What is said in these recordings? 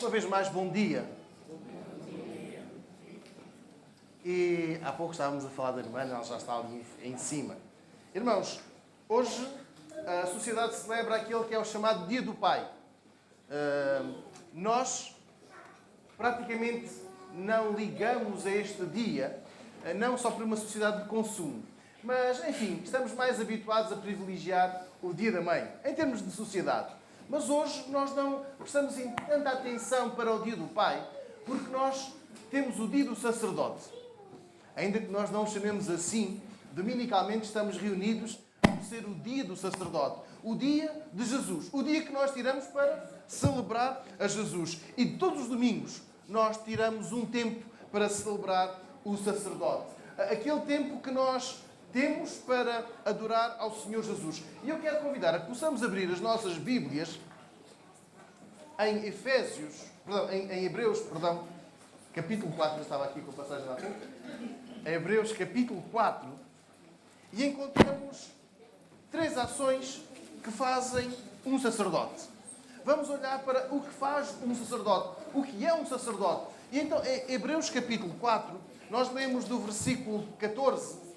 Uma vez mais, bom dia. E há pouco estávamos a falar da irmã, ela já está ali em cima. Irmãos, hoje a sociedade celebra aquele que é o chamado Dia do Pai. Nós praticamente não ligamos a este dia, não só por uma sociedade de consumo, mas, enfim, estamos mais habituados a privilegiar o Dia da Mãe, em termos de sociedade. Mas hoje nós não prestamos tanta atenção para o Dia do Pai, porque nós temos o Dia do Sacerdote. Ainda que nós não o chamemos assim, dominicalmente estamos reunidos por ser o Dia do Sacerdote. O Dia de Jesus. O dia que nós tiramos para celebrar a Jesus. E todos os domingos nós tiramos um tempo para celebrar o sacerdote. Aquele tempo que nós temos para adorar ao Senhor Jesus. E eu quero convidar a que possamos abrir as nossas Bíblias em Hebreus, capítulo 4, eu estava aqui com a passagem lá frente. Em Hebreus, capítulo 4, e encontramos 3 ações que fazem um sacerdote. Vamos olhar para o que faz um sacerdote, o que é um sacerdote. E então, em Hebreus, capítulo 4, nós lemos do versículo 14,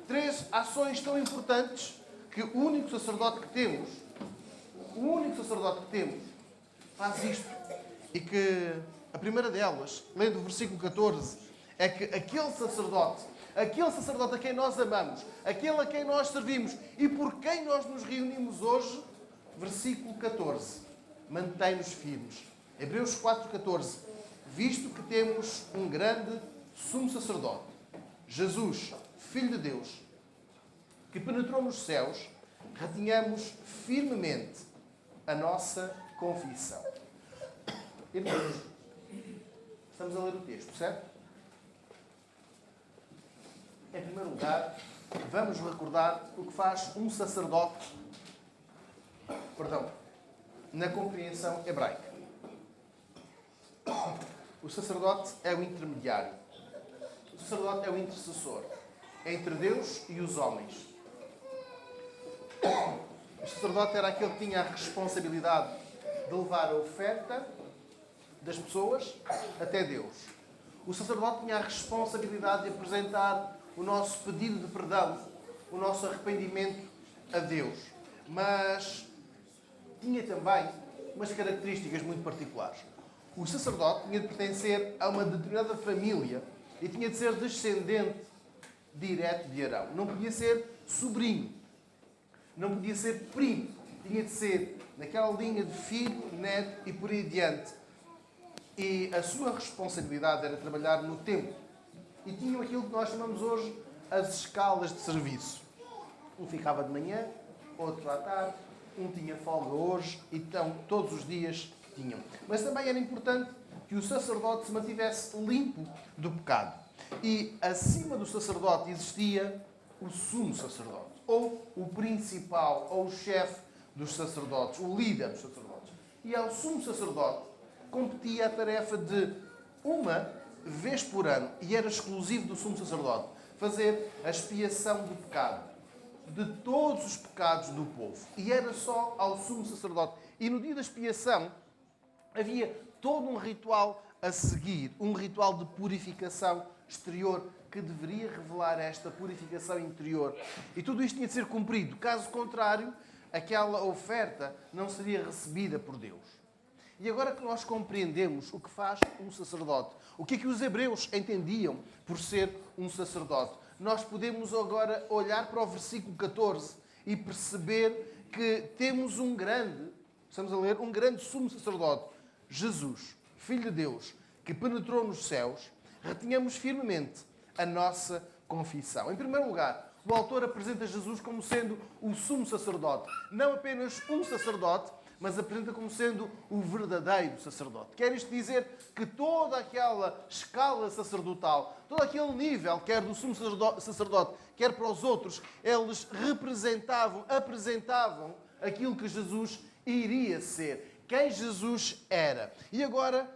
3 ações tão importantes que o único sacerdote que temos, faz isto. E que a primeira delas, lendo o versículo 14, é que aquele sacerdote a quem nós amamos, aquele a quem nós servimos e por quem nós nos reunimos hoje, versículo 14, mantém-nos firmes. Hebreus 4,14, visto que temos um grande sumo sacerdote, Jesus, Filho de Deus, que penetrou nos céus, retenhamos firmemente a nossa confissão. Irmãos, estamos a ler o texto, certo? Em primeiro lugar, vamos recordar o que faz um sacerdote, na compreensão hebraica. O sacerdote é o intermediário. O sacerdote é o intercessor entre Deus e os homens. O sacerdote era aquele que tinha a responsabilidade de levar a oferta das pessoas até Deus. O sacerdote tinha a responsabilidade de apresentar o nosso pedido de perdão, o nosso arrependimento a Deus. Mas tinha também umas características muito particulares. O sacerdote tinha de pertencer a uma determinada família e tinha de ser descendente direto de Arão. Não podia ser sobrinho, não podia ser primo. Tinha de ser naquela linha de filho, neto e por aí adiante. E a sua responsabilidade era trabalhar no templo. E tinham aquilo que nós chamamos hoje as escalas de serviço. Um ficava de manhã, outro à tarde, um tinha folga hoje, então todos os dias tinham. Mas também era importante que o sacerdote se mantivesse limpo do pecado. E acima do sacerdote existia o sumo sacerdote, ou o principal, ou o chefe dos sacerdotes, o líder dos sacerdotes. E ao sumo sacerdote competia a tarefa de uma vez por ano, e era exclusivo do sumo sacerdote, fazer a expiação do pecado, de todos os pecados do povo. E era só ao sumo sacerdote. E no dia da expiação havia todo um ritual a seguir, um ritual de purificação exterior que deveria revelar esta purificação interior. E tudo isto tinha de ser cumprido. Caso contrário, aquela oferta não seria recebida por Deus. E agora que nós compreendemos o que faz um sacerdote, o que é que os hebreus entendiam por ser um sacerdote, nós podemos agora olhar para o versículo 14 e perceber que temos um grande sumo sacerdote, Jesus, Filho de Deus, que penetrou nos céus. Retenhamos firmemente a nossa confissão. Em primeiro lugar, o autor apresenta Jesus como sendo o sumo sacerdote. Não apenas um sacerdote, mas apresenta como sendo o verdadeiro sacerdote. Quer isto dizer que toda aquela escala sacerdotal, todo aquele nível, quer do sumo sacerdote, quer para os outros, eles apresentavam aquilo que Jesus iria ser, quem Jesus era. E agora,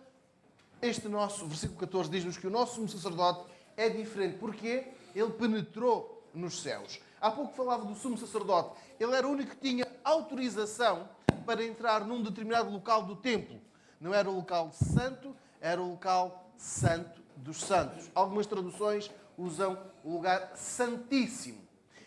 este nosso versículo 14 diz-nos que o nosso sumo sacerdote é diferente. Porquê? Ele penetrou nos céus. Há pouco falava do sumo sacerdote. Ele era o único que tinha autorização para entrar num determinado local do templo. Não era o local santo, era o local santo dos santos. Algumas traduções usam o lugar santíssimo.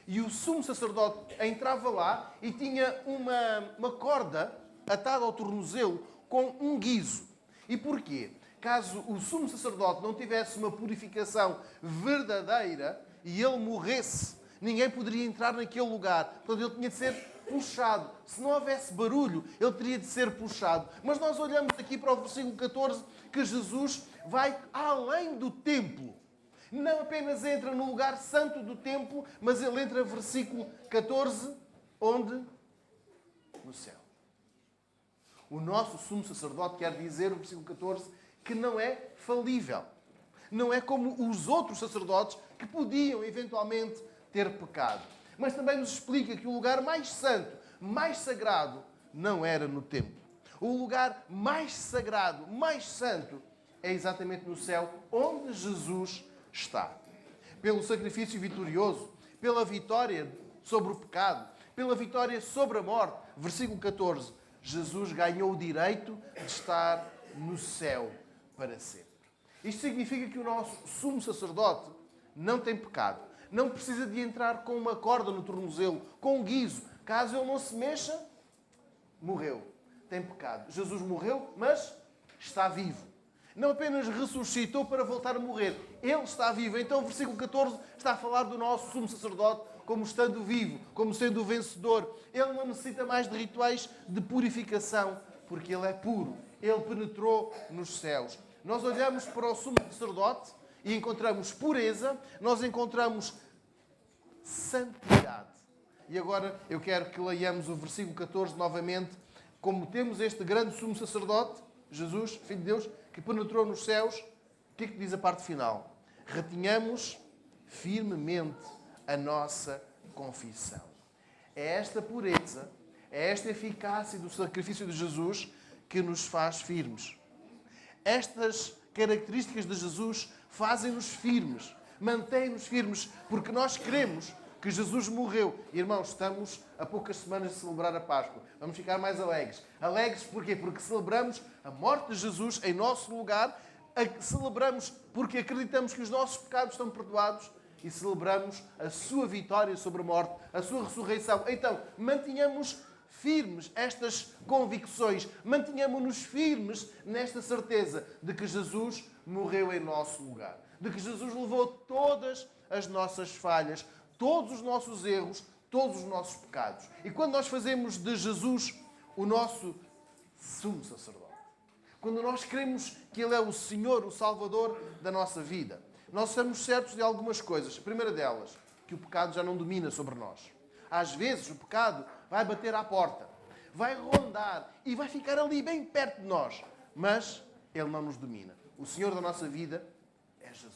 E o sumo sacerdote entrava lá e tinha uma corda atada ao tornozelo com um guizo. E porquê? Caso o sumo sacerdote não tivesse uma purificação verdadeira e ele morresse, ninguém poderia entrar naquele lugar. Portanto, ele tinha de ser puxado. Se não houvesse barulho, ele teria de ser puxado. Mas nós olhamos aqui para o versículo 14, que Jesus vai além do templo. Não apenas entra no lugar santo do templo, mas ele entra, versículo 14, onde? No céu. O nosso sumo sacerdote quer dizer, o versículo 14, que não é falível. Não é como os outros sacerdotes que podiam eventualmente ter pecado. Mas também nos explica que o lugar mais santo, mais sagrado, não era no templo. O lugar mais sagrado, mais santo, é exatamente no céu, onde Jesus está. Pelo sacrifício vitorioso, pela vitória sobre o pecado, pela vitória sobre a morte. Versículo 14. Jesus ganhou o direito de estar no céu para sempre. Isto significa que o nosso sumo sacerdote não tem pecado. Não precisa de entrar com uma corda no tornozelo, com um guizo. Caso ele não se mexa, morreu. Tem pecado. Jesus morreu, mas está vivo. Não apenas ressuscitou para voltar a morrer. Ele está vivo. Então o versículo 14 está a falar do nosso sumo sacerdote como estando vivo, como sendo o vencedor. Ele não necessita mais de rituais de purificação, porque ele é puro. Ele penetrou nos céus. Nós olhamos para o sumo sacerdote e encontramos pureza, nós encontramos santidade. E agora eu quero que leiamos o versículo 14 novamente. Como temos este grande sumo sacerdote, Jesus, Filho de Deus, que penetrou nos céus, o que é que diz a parte final? Retenhamos firmemente a nossa confissão. É esta pureza, é esta eficácia do sacrifício de Jesus que nos faz firmes. Estas características de Jesus fazem-nos firmes, mantêm-nos firmes, porque nós queremos que Jesus morreu. Irmãos, estamos a poucas semanas de celebrar a Páscoa. Vamos ficar mais alegres. Alegres porquê? Porque celebramos a morte de Jesus em nosso lugar, celebramos porque acreditamos que os nossos pecados estão perdoados e celebramos a sua vitória sobre a morte, a sua ressurreição. Então, mantenhamos firmes estas convicções, mantenhamos-nos firmes nesta certeza de que Jesus morreu em nosso lugar, de que Jesus levou todas as nossas falhas, todos os nossos erros, todos os nossos pecados. E quando nós fazemos de Jesus o nosso sumo sacerdote, quando nós cremos que Ele é o Senhor, o Salvador da nossa vida, nós estamos certos de algumas coisas. A primeira delas, que o pecado já não domina sobre nós. Às vezes o pecado vai bater à porta, vai rondar e vai ficar ali bem perto de nós, mas ele não nos domina. O Senhor da nossa vida é Jesus.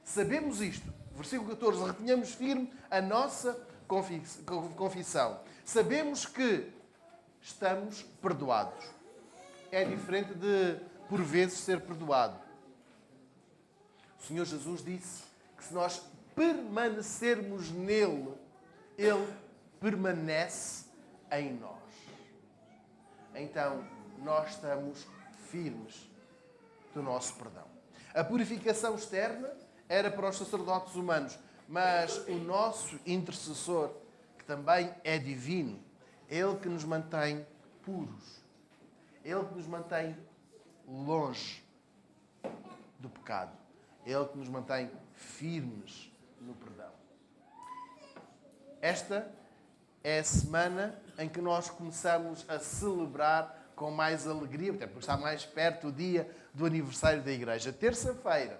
Sabemos isto. Versículo 14. Retenhamos firme a nossa confissão. Sabemos que estamos perdoados. É diferente de, por vezes, ser perdoado. O Senhor Jesus disse que se nós permanecermos nele, Ele permanece em nós. Então, nós estamos firmes do nosso perdão. A purificação externa era para os sacerdotes humanos, mas o nosso intercessor, que também é divino, Ele que nos mantém puros. Ele que nos mantém longe do pecado. Ele que nos mantém firmes no perdão. Esta é a semana em que nós começamos a celebrar com mais alegria, até porque está mais perto o dia do aniversário da Igreja. Terça-feira,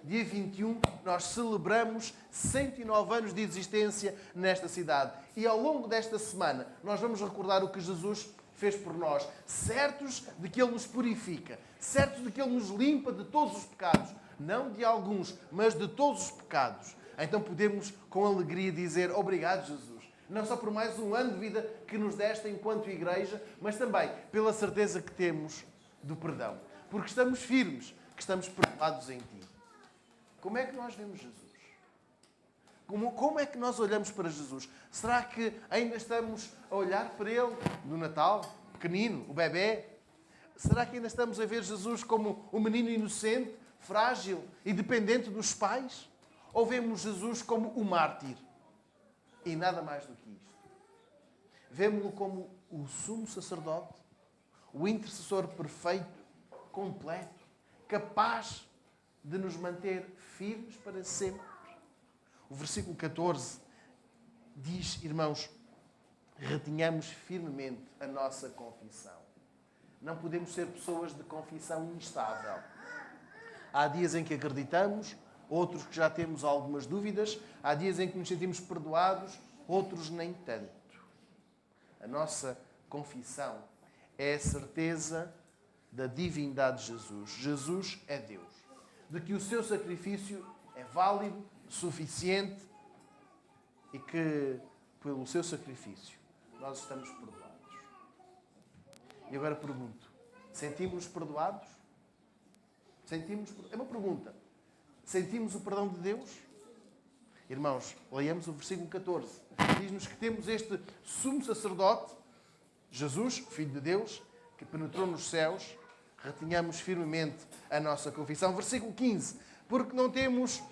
dia 21, nós celebramos 109 anos de existência nesta cidade. E ao longo desta semana, nós vamos recordar o que Jesus fez por nós, certos de que Ele nos purifica, certos de que Ele nos limpa de todos os pecados, não de alguns, mas de todos os pecados. Então podemos com alegria dizer obrigado, Jesus, não só por mais um ano de vida que nos deste enquanto igreja, mas também pela certeza que temos do perdão, porque estamos firmes, que estamos perdoados em Ti. Como é que nós vemos Jesus? Como é que nós olhamos para Jesus? Será que ainda estamos a olhar para Ele no Natal, pequenino, o bebê? Será que ainda estamos a ver Jesus como um menino inocente, frágil e dependente dos pais? Ou vemos Jesus como o mártir? E nada mais do que isto. Vemo-lo como o sumo sacerdote, o intercessor perfeito, completo, capaz de nos manter firmes para sempre. O versículo 14 diz, irmãos, retenhamos firmemente a nossa confissão. Não podemos ser pessoas de confissão instável. Há dias em que acreditamos, outros que já temos algumas dúvidas, há dias em que nos sentimos perdoados, outros nem tanto. A nossa confissão é a certeza da divindade de Jesus. Jesus é Deus. De que o seu sacrifício é válido, suficiente e que, pelo seu sacrifício, nós estamos perdoados. E agora pergunto, sentimos-nos perdoados? É uma pergunta. Sentimos o perdão de Deus? Irmãos, leiamos o versículo 14. Diz-nos que temos este sumo sacerdote, Jesus, Filho de Deus, que penetrou nos céus. Retenhamos firmemente a nossa confissão. Versículo 15. Porque não temos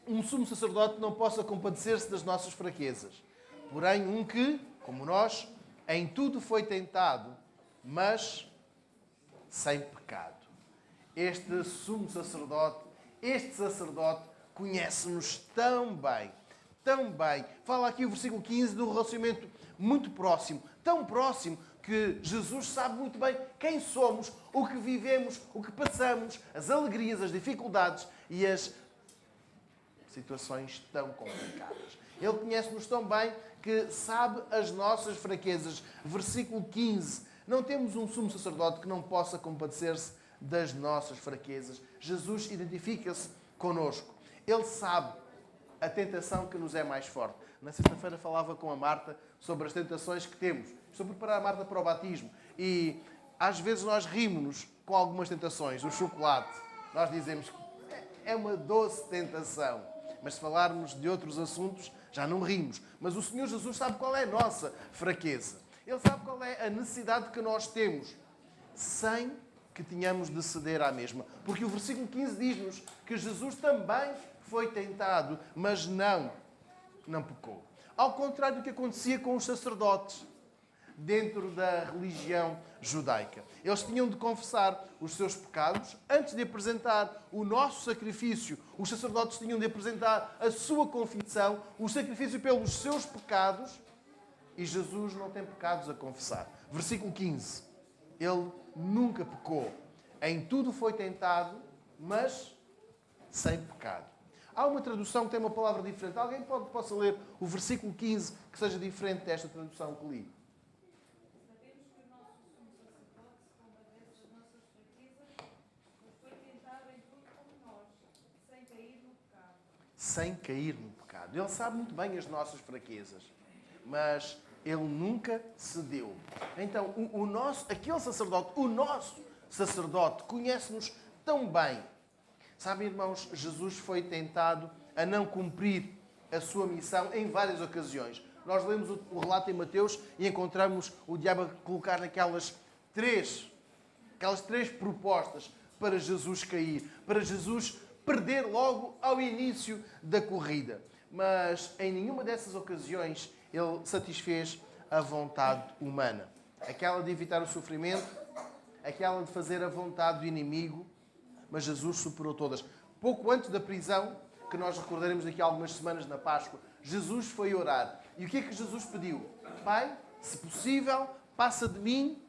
um sumo sacerdote que não possa compadecer-se das nossas fraquezas. Porém, um que, como nós, em tudo foi tentado, mas sem pecado. Este sumo sacerdote, este sacerdote, conhece-nos tão bem, tão bem. Fala aqui o versículo 15 de um relacionamento muito próximo, tão próximo que Jesus sabe muito bem quem somos, o que vivemos, o que passamos, as alegrias, as dificuldades e as situações tão complicadas. Ele conhece-nos tão bem que sabe as nossas fraquezas. Versículo 15. Não temos um sumo sacerdote que não possa compadecer-se das nossas fraquezas. Jesus identifica-se connosco. Ele sabe a tentação que nos é mais forte. Na sexta-feira falava com a Marta sobre as tentações que temos. Estou a preparar a Marta para o batismo. E às vezes nós rimos-nos com algumas tentações. O chocolate. Nós dizemos que é uma doce tentação. Mas se falarmos de outros assuntos, já não rimos. Mas o Senhor Jesus sabe qual é a nossa fraqueza. Ele sabe qual é a necessidade que nós temos, sem que tenhamos de ceder à mesma. Porque o versículo 15 diz-nos que Jesus também foi tentado, mas não pecou. Ao contrário do que acontecia com os sacerdotes dentro da religião judaica. Eles tinham de confessar os seus pecados antes de apresentar o nosso sacrifício. Os sacerdotes tinham de apresentar a sua confissão, o sacrifício pelos seus pecados. E Jesus não tem pecados a confessar. Versículo 15. Ele nunca pecou. Em tudo foi tentado, mas sem pecado. Há uma tradução que tem uma palavra diferente. Alguém possa ler o versículo 15 que seja diferente desta tradução que li? Sabemos que o nosso sumo sacerdote se compadece das nossas fraquezas, mas foi tentado em tudo como nós, sem cair no pecado. Sem cair no pecado. Ele sabe muito bem as nossas fraquezas, mas ele nunca cedeu. Então, o nosso sacerdote, conhece-nos tão bem. Sabem, irmãos, Jesus foi tentado a não cumprir a sua missão em várias ocasiões. Nós lemos o relato em Mateus e encontramos o diabo a colocar aquelas três propostas para Jesus cair, para Jesus perder logo ao início da corrida. Mas em nenhuma dessas ocasiões ele satisfez a vontade humana. Aquela de evitar o sofrimento, aquela de fazer a vontade do inimigo, mas Jesus superou todas. Pouco antes da prisão, que nós recordaremos daqui a algumas semanas na Páscoa, Jesus foi orar. E o que é que Jesus pediu? Pai, se possível, passa de mim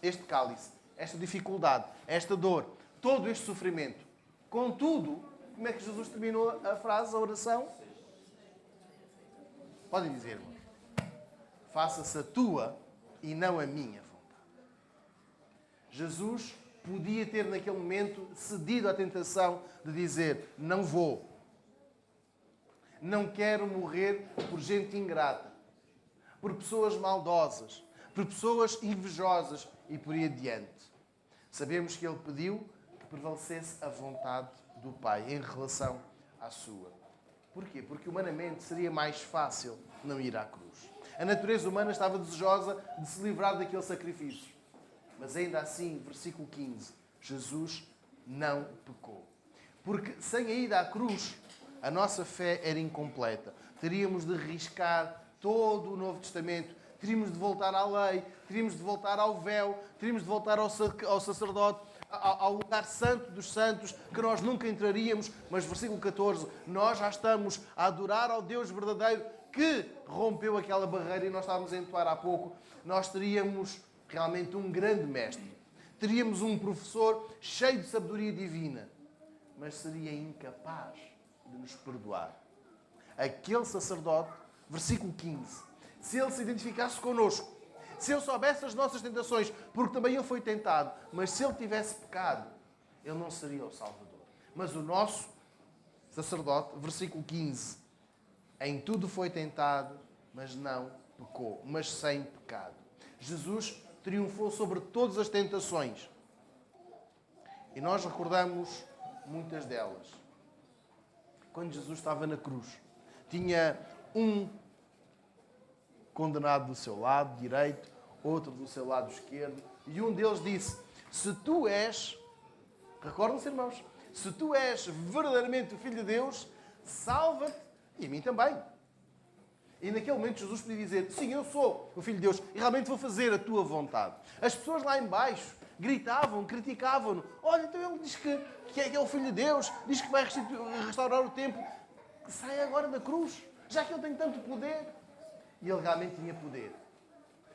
este cálice, esta dificuldade, esta dor, todo este sofrimento. Contudo, como é que Jesus terminou a frase, a oração? Podem dizer-me. Faça-se a tua e não a minha vontade. Jesus podia ter naquele momento cedido à tentação de dizer, não vou. Não quero morrer por gente ingrata, por pessoas maldosas, por pessoas invejosas e por aí adiante. Sabemos que ele pediu que prevalecesse a vontade do Pai em relação à sua. Porquê? Porque humanamente seria mais fácil não ir à cruz. A natureza humana estava desejosa de se livrar daquele sacrifício. Mas ainda assim, versículo 15, Jesus não pecou. Porque sem a ida à cruz, a nossa fé era incompleta. Teríamos de riscar todo o Novo Testamento, teríamos de voltar à lei, teríamos de voltar ao véu, teríamos de voltar ao sacerdote, ao lugar santo dos santos, que nós nunca entraríamos. Mas versículo 14, nós já estamos a adorar ao Deus verdadeiro que rompeu aquela barreira, e nós estávamos a entoar há pouco. Nós teríamos realmente um grande mestre. Teríamos um professor cheio de sabedoria divina, mas seria incapaz de nos perdoar. Aquele sacerdote, versículo 15, se ele se identificasse connosco, se ele soubesse as nossas tentações, porque também ele foi tentado, mas se ele tivesse pecado, ele não seria o Salvador. Mas o nosso sacerdote, versículo 15, em tudo foi tentado, mas não pecou, mas sem pecado. Jesus triunfou sobre todas as tentações. E nós recordamos muitas delas. Quando Jesus estava na cruz, tinha um condenado do seu lado direito, outro do seu lado esquerdo, e um deles disse: se tu és, recordam-se, irmãos, se tu és verdadeiramente o Filho de Deus, salva-te e a mim também. E naquele momento Jesus podia dizer: sim, eu sou o Filho de Deus e realmente vou fazer a tua vontade. As pessoas lá em baixo gritavam, criticavam-no. Olha, então ele diz que é o Filho de Deus, diz que vai restaurar o templo. Sai agora da cruz, já que ele tem tanto poder. E ele realmente tinha poder.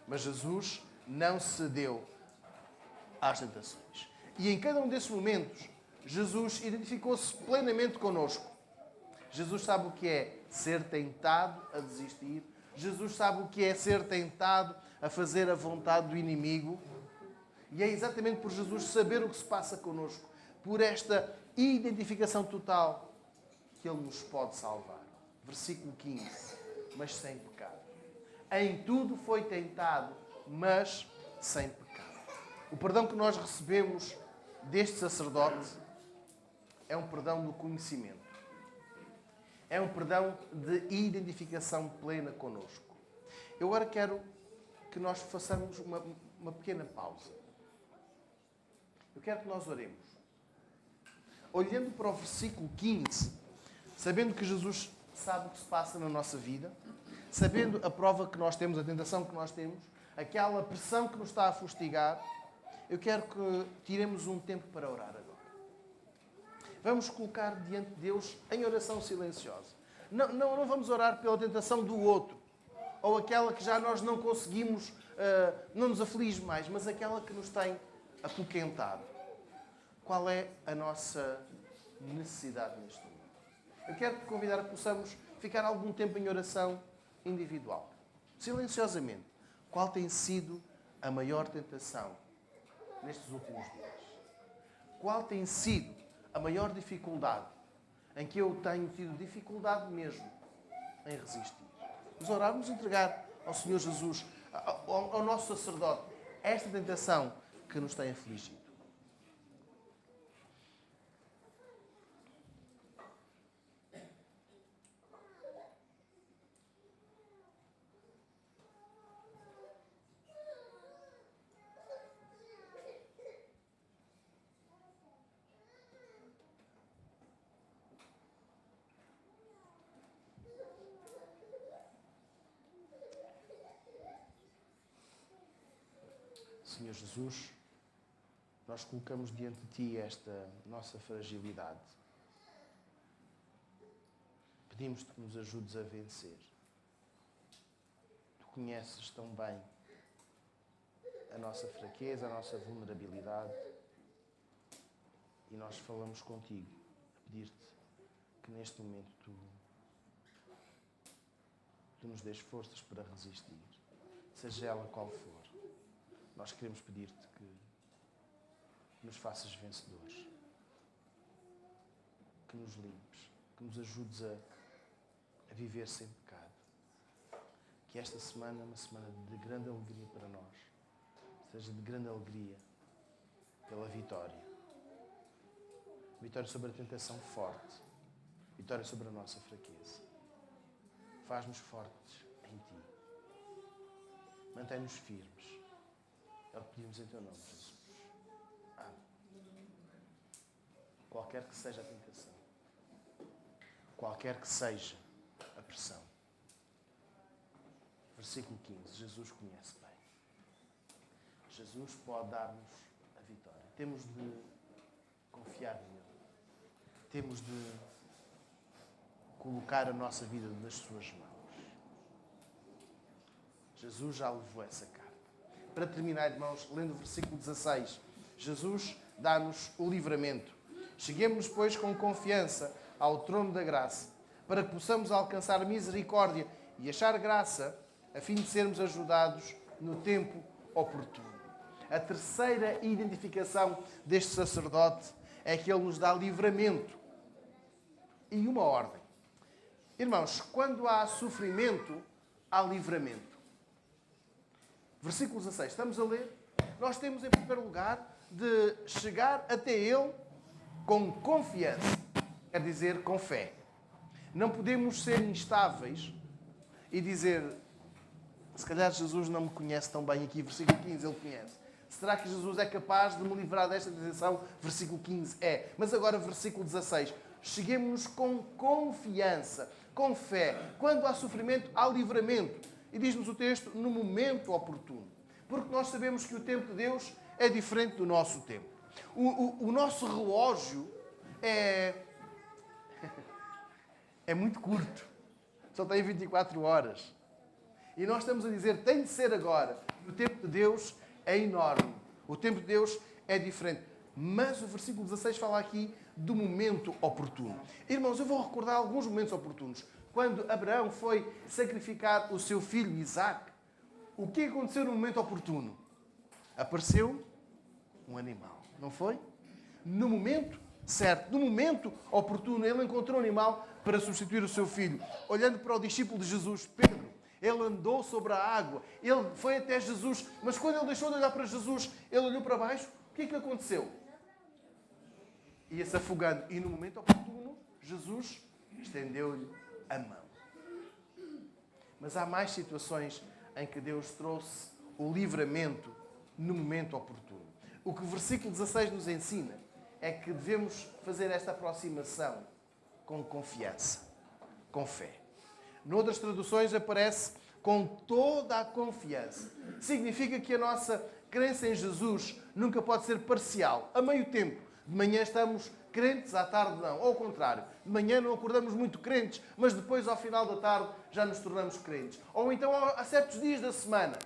Mas Jesus não cedeu às tentações. E em cada um desses momentos, Jesus identificou-se plenamente connosco. Jesus sabe o que é ser tentado a desistir. Jesus sabe o que é ser tentado a fazer a vontade do inimigo. E é exatamente por Jesus saber o que se passa connosco, por esta identificação total, que Ele nos pode salvar. Versículo 15. Mas sem pecado. Em tudo foi tentado, mas sem pecado. O perdão que nós recebemos deste sacerdote é um perdão do conhecimento. É um perdão de identificação plena connosco. Eu agora quero que nós façamos uma pequena pausa. Eu quero que nós oremos. Olhando para o versículo 15, sabendo que Jesus sabe o que se passa na nossa vida, sabendo a prova que nós temos, a tentação que nós temos, aquela pressão que nos está a fustigar, eu quero que tiremos um tempo para orar agora. Vamos colocar diante de Deus em oração silenciosa. Não vamos orar pela tentação do outro, ou aquela que já nós não conseguimos, não nos aflige mais, mas aquela que nos tem apoquentado. Qual é a nossa necessidade neste momento? Eu quero te convidar a que possamos ficar algum tempo em oração individual, silenciosamente. Qual tem sido a maior tentação nestes últimos dias? Qual tem sido a maior dificuldade em que eu tenho tido dificuldade mesmo em resistir? Vamos orar, vamos entregar ao Senhor Jesus, ao nosso sacerdote, esta tentação que nos tem afligido. Senhor Jesus, nós colocamos diante de Ti esta nossa fragilidade. Pedimos-te que nos ajudes a vencer. Tu conheces tão bem a nossa fraqueza, a nossa vulnerabilidade, e nós falamos contigo, a pedir-te que neste momento tu nos dês forças para resistir, seja ela qual for. Nós queremos pedir-te que nos faças vencedores, que nos limpes, que nos ajudes a viver sem pecado. Que esta semana é uma semana de grande alegria para nós, seja de grande alegria pela vitória. Vitória sobre a tentação forte, vitória sobre a nossa fraqueza. Faz-nos fortes em Ti. Mantém-nos firmes. É o que pedimos em teu nome, Jesus. Amém. Qualquer que seja a tentação, qualquer que seja a pressão. Versículo 15. Jesus conhece bem. Jesus pode dar-nos a vitória. Temos de confiar nele. Temos de colocar a nossa vida nas suas mãos. Jesus já levou essa carta. Para terminar, irmãos, lendo o versículo 16. Jesus dá-nos o livramento. Cheguemos, pois, com confiança ao trono da graça, para que possamos alcançar misericórdia e achar graça, a fim de sermos ajudados no tempo oportuno. A terceira identificação deste sacerdote é que ele nos dá livramento e uma ordem. Irmãos, quando há sofrimento, há livramento. Versículo 16, estamos a ler? Nós temos, em primeiro lugar, de chegar até ele com confiança. Quer dizer, com fé. Não podemos ser instáveis e dizer, se calhar Jesus não me conhece tão bem aqui, versículo 15, ele conhece. Será que Jesus é capaz de me livrar desta tentação? Versículo 15 é. Mas agora, versículo 16. Cheguemos com confiança, com fé. Quando há sofrimento, há livramento. E diz-nos o texto, no momento oportuno. Porque nós sabemos que o tempo de Deus é diferente do nosso tempo. O nosso relógio é muito curto. Só tem 24 horas. E nós estamos a dizer, tem de ser agora. O tempo de Deus é enorme. O tempo de Deus é diferente. Mas o versículo 16 fala aqui do momento oportuno. Irmãos, eu vou recordar alguns momentos oportunos. Quando Abraão foi sacrificar o seu filho Isaque, o que aconteceu no momento oportuno? Apareceu um animal, não foi? No momento certo, no momento oportuno, ele encontrou um animal para substituir o seu filho. Olhando para o discípulo de Jesus, Pedro, ele andou sobre a água, ele foi até Jesus, mas quando ele deixou de olhar para Jesus, ele olhou para baixo, o que é que aconteceu? Ia-se afogando. E no momento oportuno, Jesus estendeu-lhe a mão. Mas há mais situações em que Deus trouxe o livramento no momento oportuno. O que o versículo 16 nos ensina é que devemos fazer esta aproximação com confiança, com fé. Noutras traduções aparece com toda a confiança. Significa que a nossa crença em Jesus nunca pode ser parcial, a meio tempo. De manhã estamos crentes, à tarde não. Ou ao contrário, de manhã não acordamos muito crentes, mas depois, ao final da tarde, já nos tornamos crentes. Ou então, há certos dias da semana,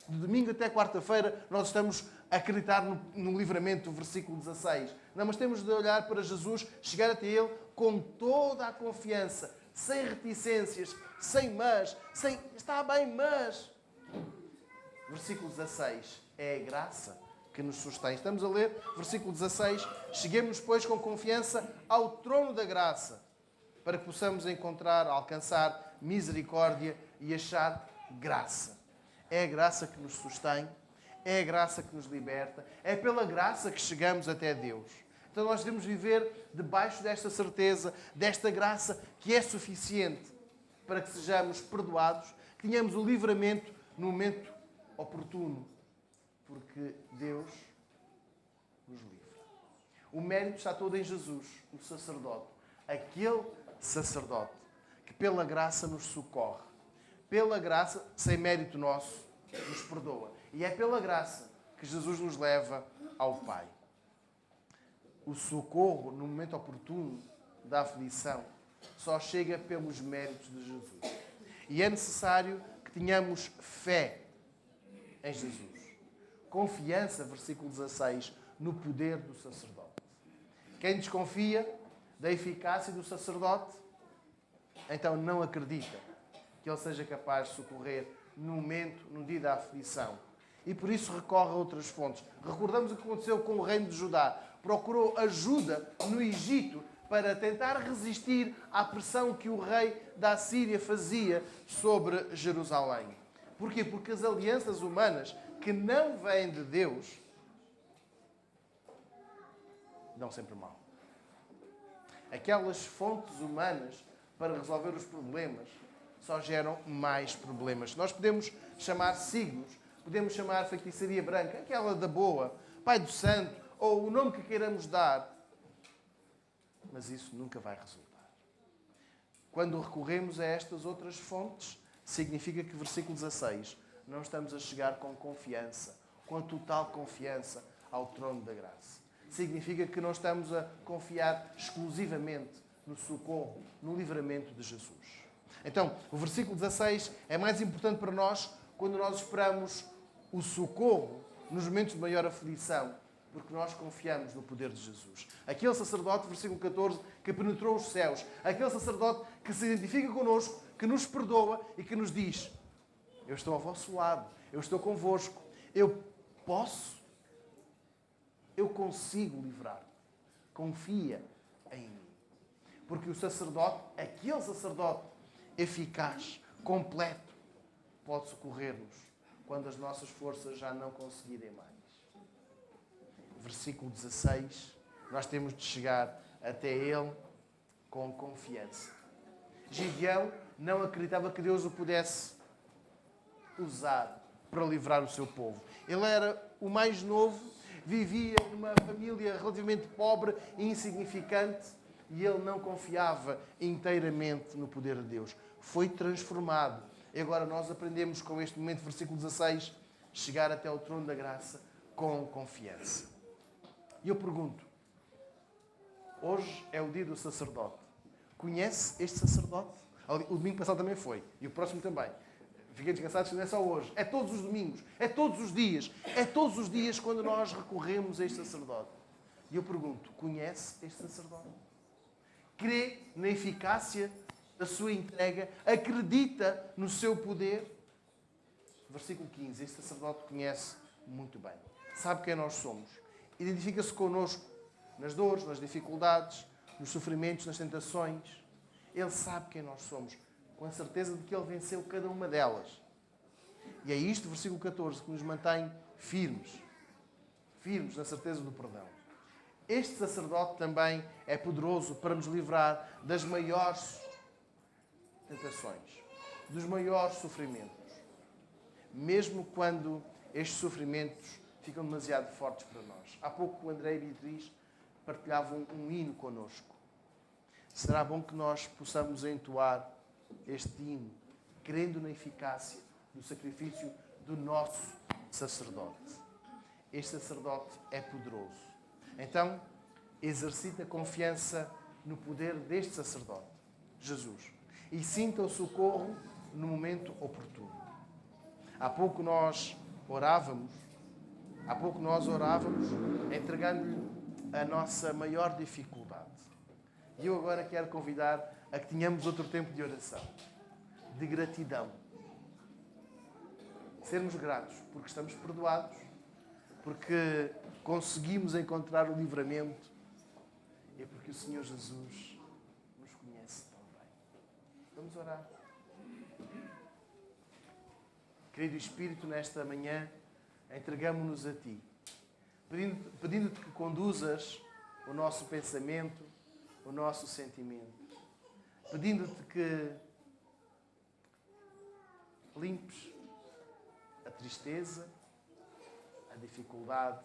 de domingo até quarta-feira, nós estamos a acreditar no livramento do versículo 16. Não, mas temos de olhar para Jesus, chegar até Ele com toda a confiança, sem reticências, sem mas, sem está bem, mas. Versículo 16 é a graça que nos sustém. Estamos a ler versículo 16. Cheguemos, pois, com confiança ao trono da graça, para que possamos encontrar, alcançar misericórdia e achar graça. É a graça que nos sustém, é a graça que nos liberta, é pela graça que chegamos até Deus. Então nós devemos viver debaixo desta certeza, desta graça que é suficiente para que sejamos perdoados, que tenhamos o livramento no momento oportuno, porque Deus nos livra. O mérito está todo em Jesus, o sacerdote. Aquele sacerdote que pela graça nos socorre. Pela graça, sem mérito nosso, nos perdoa. E é pela graça que Jesus nos leva ao Pai. O socorro, no momento oportuno da aflição, só chega pelos méritos de Jesus. E é necessário que tenhamos fé em Jesus. Confiança, versículo 16, no poder do sacerdote. Quem desconfia da eficácia do sacerdote, então não acredita que ele seja capaz de socorrer no momento, no dia da aflição. E por isso recorre a outras fontes. Recordamos o que aconteceu com o reino de Judá. Procurou ajuda no Egito para tentar resistir à pressão que o rei da Assíria fazia sobre Jerusalém. Porquê? Porque as alianças humanas que não vêm de Deus dão sempre mal. Aquelas fontes humanas para resolver os problemas só geram mais problemas. Nós podemos chamar signos, podemos chamar feitiçaria branca, aquela da boa, Pai do Santo, ou o nome que queiramos dar. Mas isso nunca vai resultar. Quando recorremos a estas outras fontes, significa que, versículo 16, não estamos a chegar com confiança, com a total confiança ao trono da graça. Significa que não estamos a confiar exclusivamente no socorro, no livramento de Jesus. Então, o versículo 16 é mais importante para nós quando nós esperamos o socorro nos momentos de maior aflição, porque nós confiamos no poder de Jesus. Aquele sacerdote, versículo 14, que penetrou os céus. Aquele sacerdote que se identifica connosco, que nos perdoa e que nos diz: eu estou ao vosso lado, eu estou convosco, eu posso, eu consigo livrar-te. Confia em mim. Porque o sacerdote, aquele sacerdote eficaz, completo, pode socorrer-nos quando as nossas forças já não conseguirem mais. Versículo 16, nós temos de chegar até ele com confiança. Gideão não acreditava que Deus o pudesse usar para livrar o seu povo. Ele era o mais novo, vivia numa família relativamente pobre e insignificante e ele não confiava inteiramente no poder de Deus. Foi transformado. E agora nós aprendemos com este momento, versículo 16, chegar até o trono da graça com confiança. E eu pergunto, hoje é o dia do sacerdote. Conhece este sacerdote? O domingo passado também foi. E o próximo também. Fiquem descansados que não é só hoje. É todos os domingos. É todos os dias. É todos os dias quando nós recorremos a este sacerdote. E eu pergunto, conhece este sacerdote? Crê na eficácia da sua entrega? Acredita no seu poder? Versículo 15. Este sacerdote conhece muito bem. Sabe quem nós somos. Identifica-se connosco nas dores, nas dificuldades, nos sofrimentos, nas tentações. Ele sabe quem nós somos, com a certeza de que Ele venceu cada uma delas. E é isto, versículo 14, que nos mantém firmes. Firmes na certeza do perdão. Este sacerdote também é poderoso para nos livrar das maiores tentações, dos maiores sofrimentos. Mesmo quando estes sofrimentos ficam demasiado fortes para nós. Há pouco o André e a Beatriz partilhavam um hino connosco. Será bom que nós possamos entoar este hino, crendo na eficácia do sacrifício do nosso sacerdote. Este sacerdote é poderoso. Então, exercita a confiança no poder deste sacerdote, Jesus, e sinta o socorro no momento oportuno. Há pouco nós orávamos entregando-lhe a nossa maior dificuldade. E eu agora quero convidar a que tenhamos outro tempo de oração, de gratidão. Sermos gratos porque estamos perdoados, porque conseguimos encontrar o livramento e porque o Senhor Jesus nos conhece tão bem. Vamos orar. Querido Espírito, nesta manhã, entregamo-nos a Ti, pedindo-te que conduzas o nosso pensamento, o nosso sentimento, pedindo-te que limpes a tristeza, a dificuldade,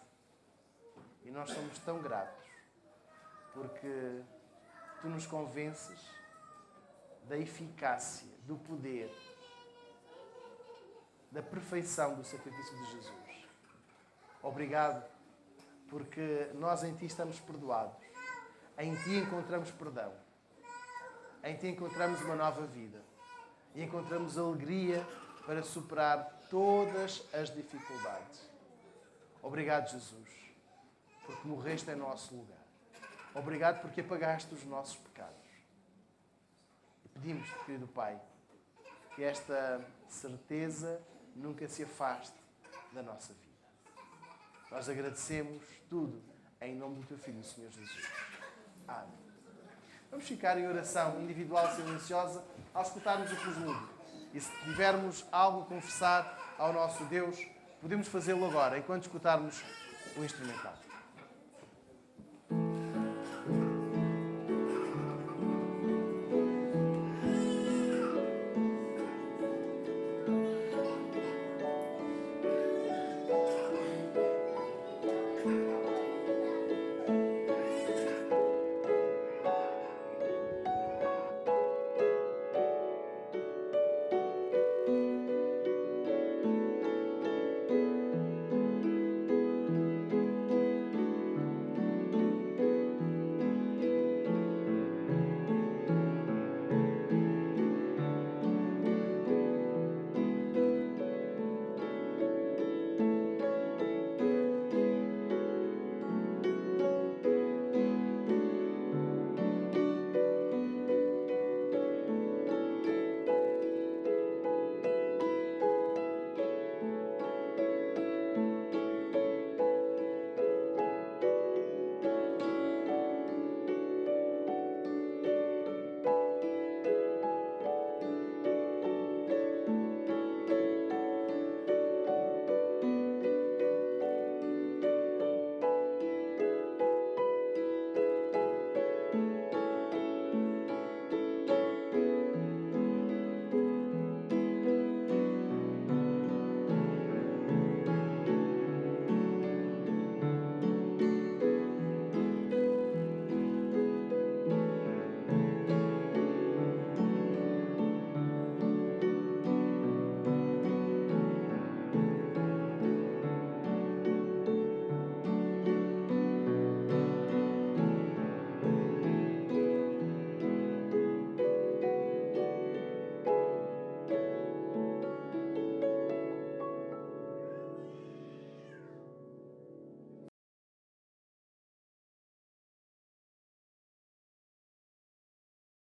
e nós somos tão gratos porque Tu nos convences da eficácia, do poder, da perfeição do sacrifício de Jesus. Obrigado, porque nós em Ti estamos perdoados. Em Ti encontramos perdão. Em Ti encontramos uma nova vida. E encontramos alegria para superar todas as dificuldades. Obrigado, Jesus, porque morreste em nosso lugar. Obrigado porque apagaste os nossos pecados. E pedimos-te, querido Pai, que esta certeza nunca se afaste da nossa vida. Nós agradecemos tudo em nome do Teu Filho, Senhor Jesus. Amém. Vamos ficar em oração individual silenciosa ao escutarmos o prelude. E se tivermos algo a confessar ao nosso Deus, podemos fazê-lo agora, enquanto escutarmos o instrumental.